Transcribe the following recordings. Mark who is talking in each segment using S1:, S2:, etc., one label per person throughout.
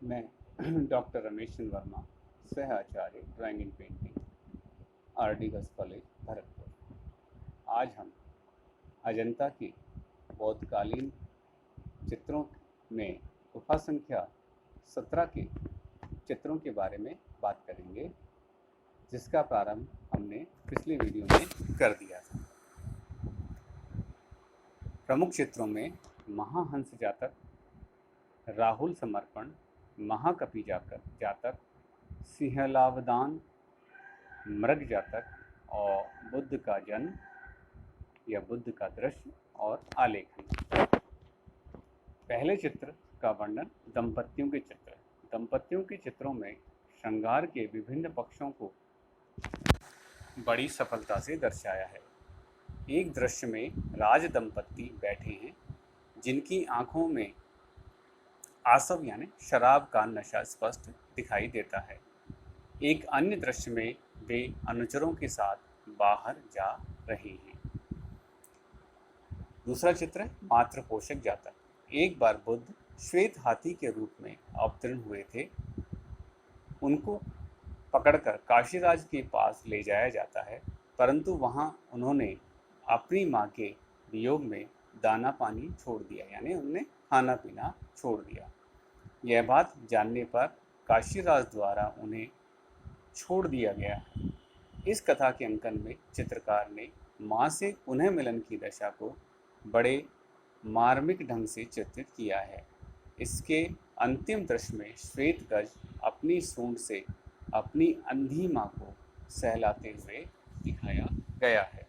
S1: मैं डॉक्टर रमेश चंद्र वर्मा, सह आचार्य drawing and painting, RD girls college Bharatpur. आज हम अजंता के बौद्धकालीन चित्रों में गुफा संख्या 17 के चित्रों के बारे में बात करेंगे, जिसका प्रारंभ हमने पिछले वीडियो में कर दिया था। प्रमुख चित्रों में महाहंस जातक, राहुल समर्पण, महाकपि जातक, सिंहलावदान, मृग जातक और बुद्ध का जन्म या बुद्ध का दृश्य और आलेखन। पहले चित्र का वर्णन दंपतियों के चित्र। दंपतियों के चित्रों में श्रृंगार के विभिन्न पक्षों को बड़ी सफलता से दर्शाया है। एक दृश्य में राज दंपति बैठे हैं, जिनकी आंखों में आसव यानी शराब का नशा स्पष्ट दिखाई देता है। एक अन्य दृश्य में वे अनुचरों के साथ बाहर जा रहे हैं। दूसरा चित्र है मात्र पोषक जातक। एक बार बुद्ध श्वेत हाथी के रूप में अवतीर्ण हुए थे। उनको पकड़कर काशीराज के पास ले जाया जाता है, परंतु वहां उन्होंने अपनी माँ के वियोग में दाना पानी छोड़ दिया, यानी उन्हें खाना पीना छोड़ दिया। यह बात जानने पर काशीराज द्वारा उन्हें छोड़ दिया गया है। इस कथा के अंकन में चित्रकार ने माँ से पुनः मिलन की दशा को बड़े मार्मिक ढंग से चित्रित किया है। इसके अंतिम दृश्य में श्वेत गज अपनी सूंड से अपनी अंधी माँ को सहलाते हुए दिखाया गया है।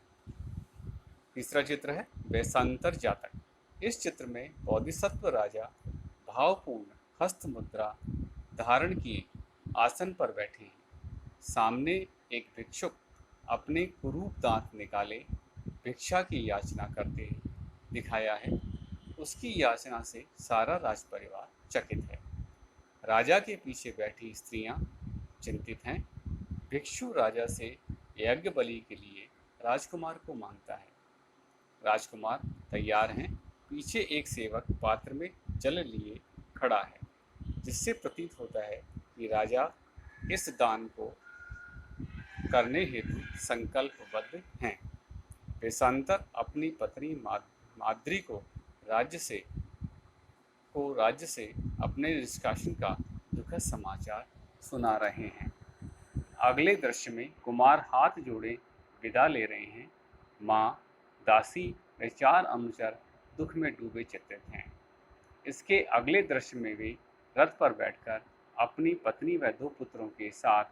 S1: तीसरा चित्र है वैशांतर जातक। इस चित्र में बोधिसत्व राजा भावपूर्ण हस्त मुद्रा धारण किए आसन पर बैठे हैं। सामने एक भिक्षुक अपने कुरूप दांत निकाले भिक्षा की याचना करते दिखाया है। उसकी याचना से सारा राजपरिवार चकित है। राजा के पीछे बैठी स्त्रियां चिंतित हैं। भिक्षु राजा से यज्ञ बलि के लिए राजकुमार को मांगता है। राजकुमार तैयार हैं। पीछे एक सेवक पात्र में जल लिए खड़ा है, जिससे प्रतीत होता है कि राजा इस दान को करने हेतु संकल्पबद्ध हैं। वैशांतर अपनी पत्नी माद्री को राज्य से अपने निष्कासन का दुखद समाचार सुना रहे हैं। अगले दृश्य में कुमार हाथ जोड़े विदा ले रहे हैं। माँ, दासी व 4 अनुचर दुख में डूबे चित्रित हैं। इसके अगले दृश्य में वे रथ पर बैठकर अपनी पत्नी व 2 पुत्रों के साथ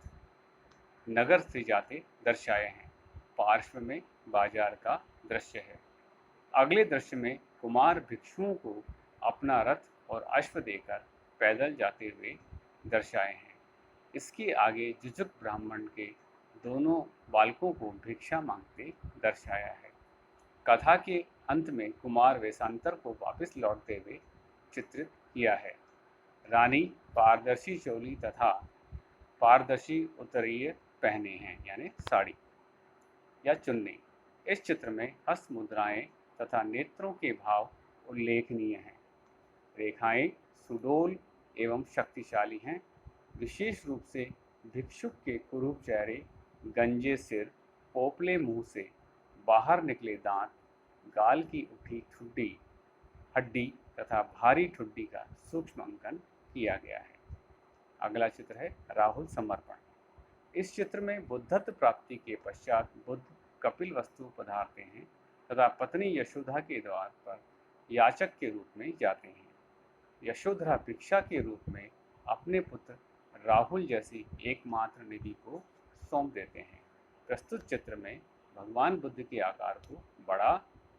S1: नगर से जाते दर्शाए हैं। पार्श्व में बाजार का दृश्य है। अगले दृश्य में कुमार भिक्षुओं को अपना रथ और अश्व देकर पैदल जाते हुए दर्शाए हैं। इसके आगे जुजुक ब्राह्मण के दोनों बालकों को भिक्षा मांगते दर्शाया है। कथा के अंत में कुमार वैशांतर को वापस लौटते हुए चित्रित किया है। रानी पारदर्शी चोली तथा पारदर्शी उत्तरीय पहने हैं, यानी साड़ी या चुन्नी। इस चित्र में हस्त मुद्राएं तथा नेत्रों के भाव उल्लेखनीय हैं। रेखाएं सुडोल एवं शक्तिशाली हैं। विशेष रूप से भिक्षुक के कुरूप चेहरे, गंजे सिर, पोपले मुंह से बाहर निकले दांत, गाल की उठी ठुड्डी हड्डी तथा भारी ठुड्डी का सूक्ष्म अंकन किया गया है। अगला चित्र है राहुल समर्पण। इस चित्र में बुद्धत्व प्राप्ति के पश्चात बुद्ध कपिल वस्तु पधारते हैं तथा पत्नी यशोधरा के द्वार पर याचक के रूप में जाते हैं। यशोधरा भिक्षा के रूप में अपने पुत्र राहुल जैसी एकमात्र निधि को सौंप देते हैं। प्रस्तुत चित्र में भगवान बुद्ध के आकार को बड़ा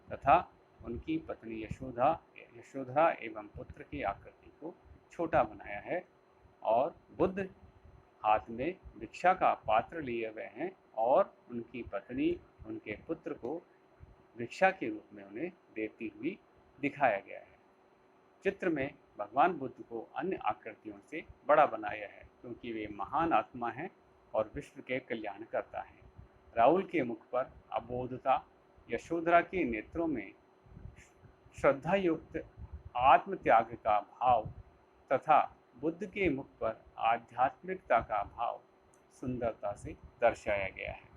S1: तथा उनकी पत्नी यशोधरा एवं पुत्र की आकृति को छोटा बनाया है और बुद्ध हाथ में भिक्षा का पात्र लिए हुए हैं और उनकी पत्नी उनके पुत्र को भिक्षा के रूप में उन्हें देती हुई दिखाया गया है। चित्र में भगवान बुद्ध को अन्य आकृतियों से बड़ा बनाया है, क्योंकि वे महान आत्मा हैं और विश्व के कल्याण करता है। राहुल के मुख पर अबोधता, यशोधरा के नेत्रों में श्रद्धा युक्त आत्मत्याग का भाव तथा बुद्ध के मुख पर आध्यात्मिकता का भाव सुंदरता से दर्शाया गया है।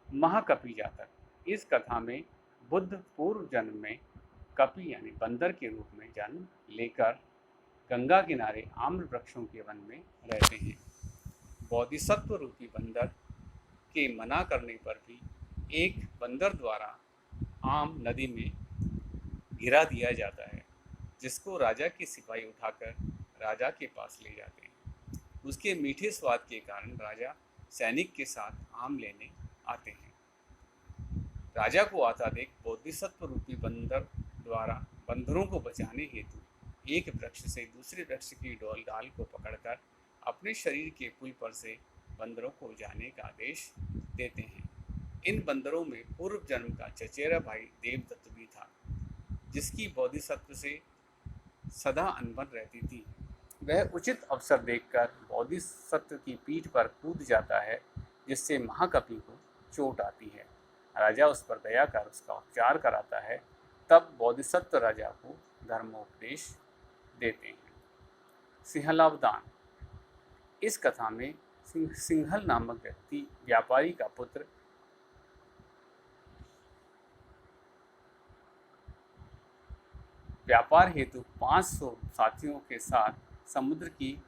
S1: महाकपि जातक। इस कथा में बुद्ध पूर्व जन्म में कपि यानी बंदर के रूप में जन्म लेकर गंगा किनारे आम्र वृक्षों के वन में रहते हैं। बोधिसत्व रूपी बंदर के मना करने पर भी एक बंदर द्वारा आम नदी में गिरा दिया जाता है, जिसको राजा के सिपाही उठाकर राजा के पास ले जाते हैं। उसके मीठे स्वाद के कारण राजा सैनिक के साथ आम लेने आते हैं। राजा को आता देख बोधिसत्व रूपी बंदर द्वारा बंदरों को बचाने हेतु एक वृक्ष से दूसरे वृक्ष की डाल को पकड़कर अपने शरीर के पुल पर से बंदरों को जाने का आदेश देते हैं। इन बंदरों में पूर्व जन्म का चचेरा भाई देवदत्त भी था, जिसकी बोधिसत्व से सदा अनबन रहती थी। वह उचित अवसर देखकर बोधिसत्व की पीठ पर कूद जाता है, जिससे महाकपि को चोट आती है। राजा उस पर दया कर उसका उपचार कराता है। तब बोधिसत्व राजा को धर्मोपदेश देते हैं। सिंहलावदान। इस कथा में सिंहल नामक व्यक्ति व्यापारी का पुत्र व्यापार हेतु 500 साथियों के साथ समुद्र की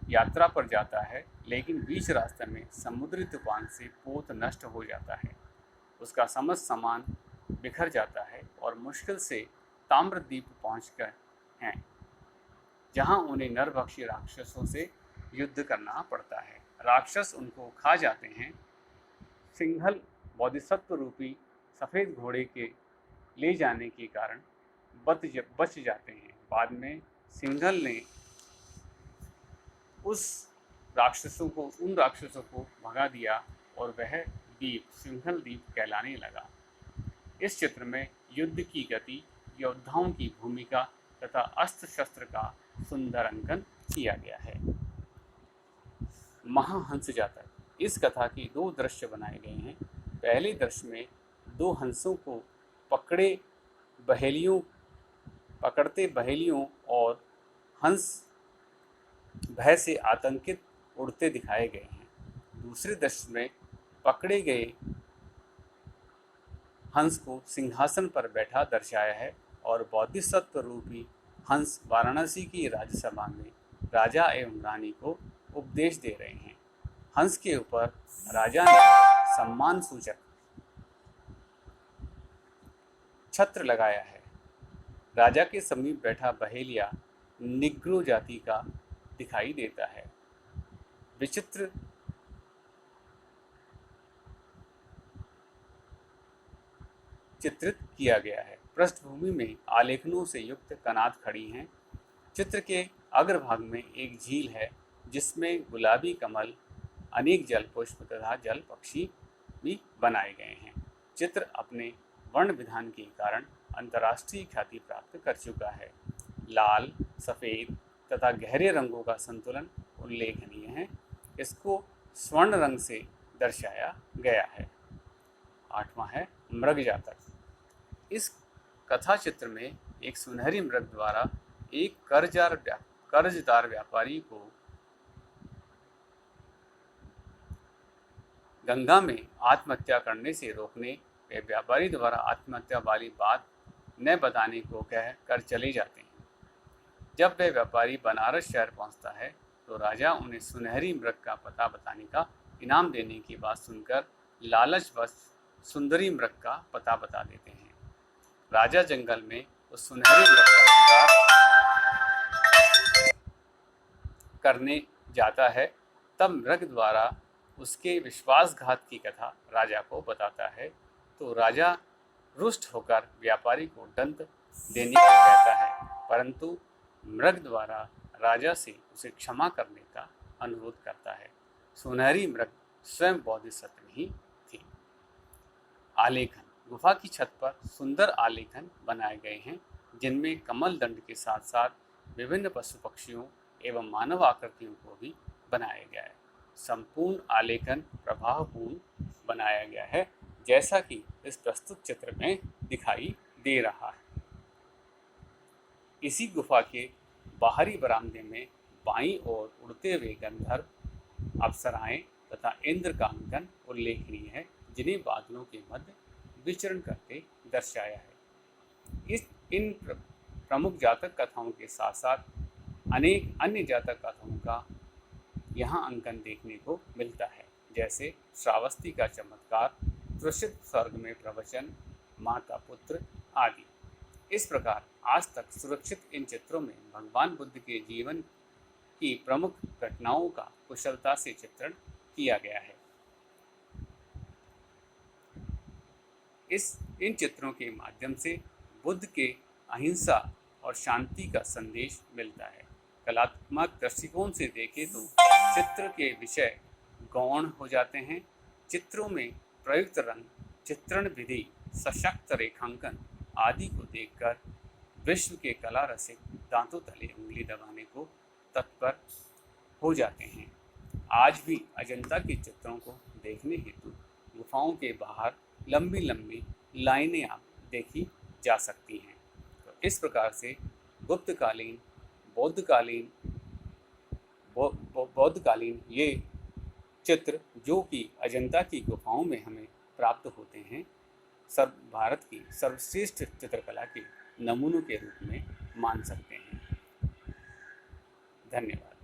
S1: यात्रा पर जाता है, लेकिन बीच रास्ते में समुद्री तूफान से पोत नष्ट हो जाता है। उसका समस्त सामान बिखर जाता है और मुश्किल से ताम्रद्वीप पहुंचकर हैं, जहां उन्हें नरभक्षी राक्षसों से युद्ध करना पड़ता है। राक्षस उनको खा जाते हैं। सिंहल बोधिसत्व रूपी सफ़ेद घोड़े के ले जाने के कारण बच जाते हैं। बाद में सिंहल ने उन राक्षसों को भगा दिया और वह द्वीप सिंहल द्वीप कहलाने लगा। इस चित्र में युद्ध की गति, योद्धाओं की भूमिका तथा अस्त्र शस्त्र का सुंदर अंकन किया गया है। महाहंस जातक। इस कथा के 2 दृश्य बनाए गए हैं। पहले दृश्य में 2 हंसों को पकड़ते बहेलियों और हंस भय से आतंकित उड़ते दिखाए गए हैं। दूसरे दृश्य में पकड़े गए हंस को सिंहासन पर बैठा दर्शाया है और बोधिसत्व रूपी हंस वाराणसी की राज्यसभा में राजा एवं रानी को उपदेश दे रहे हैं। हंस के ऊपर राजा ने सम्मान सूचक छत्र लगाया है। राजा के समीप बैठा बहेलिया निग्रो जाति का दिखाई देता है। विचित्र चित्रित किया गया है। पृष्ठभूमि में आलेखनों से युक्त कनात खड़ी हैं। चित्र के अग्रभाग में एक झील है, जिसमें गुलाबी कमल, अनेक जल पुष्प तथा जल पक्षी भी बनाए गए हैं। चित्र अपने वर्ण विधान के कारण अंतर्राष्ट्रीय ख्याति प्राप्त कर चुका है। लाल, सफ़ेद तथा गहरे रंगों का संतुलन उल्लेखनीय है। इसको स्वर्ण रंग से दर्शाया गया है। 8वां है मृग जातक। इस कथा चित्र में एक सुनहरी मृग द्वारा एक कर्जदार व्यापारी को गंगा में आत्महत्या करने से रोकने व व्यापारी द्वारा आत्महत्या वाली बात न बताने को कह कर चले जाते हैं। जब वह व्यापारी बनारस शहर पहुंचता है तो राजा उन्हें सुनहरी मृग का पता बताने का इनाम देने की बात सुनकर लालचवश सुंदरी मृग का पता बता देते हैं। राजा जंगल में उस सुनहरी मृग का शिकार करने जाता है। तब मृग द्वारा उसके विश्वासघात की कथा राजा को बताता है तो राजा रुष्ट होकर व्यापारी को दंड देने को कहता है, परंतु मृग द्वारा राजा से उसे क्षमा करने का अनुरोध करता है। सुनहरी मृग स्वयं बोधिसत्व ही थी। आलेखन। गुफा की छत पर सुंदर आलेखन बनाए गए हैं, जिनमें कमल दंड के साथ साथ विभिन्न पशु पक्षियों एवं मानव आकृतियों को भी बनाया गया है। संपूर्ण आलेखन प्रभावपूर्ण बनाया गया है, जैसा कि इस प्रस्तुत चित्र में दिखाई दे रहा है। इसी गुफा के बाहरी बरामदे में बाईं ओर उड़ते हुए गंधर्व, अप्सराएं तथा इंद्र का अंकन उल्लेखनीय है, जिन्हें बादलों के मध्य विचरण करते दर्शाया है। इन प्रमुख जातक कथाओं के साथ साथ अनेक अन्य जातक कथाओं का यहाँ अंकन देखने को मिलता है, जैसे श्रावस्ती का चमत्कार, त्रुषित स्वर्ग में प्रवचन, माता पुत्र आदि। इस प्रकार आज तक सुरक्षित इन चित्रों में भगवान बुद्ध के जीवन की प्रमुख घटनाओं का कुशलता से चित्रण किया गया है। इन चित्रों के माध्यम से बुद्ध के अहिंसा और शांति का संदेश मिलता है। कलात्मक दृष्टिकोण से देखें तो चित्र के विषय गौण हो जाते हैं। चित्रों में प्रयुक्त रंग, चित्रण विधि, सशक्त रेखांकन आदि को देखकर विश्व के कला रसिक दांतों तले उंगली दबाने को तत्पर हो जाते हैं। आज भी अजंता के चित्रों को देखने हेतु गुफाओं के बाहर लंबी लंबी लाइनें आप देखी जा सकती हैं। तो इस प्रकार से गुप्तकालीन, बौद्धकालीन ये चित्र जो कि अजंता की गुफाओं में हमें प्राप्त होते हैं, भारत की सर्वश्रेष्ठ चित्रकला के नमूनों के रूप में मान सकते हैं। धन्यवाद।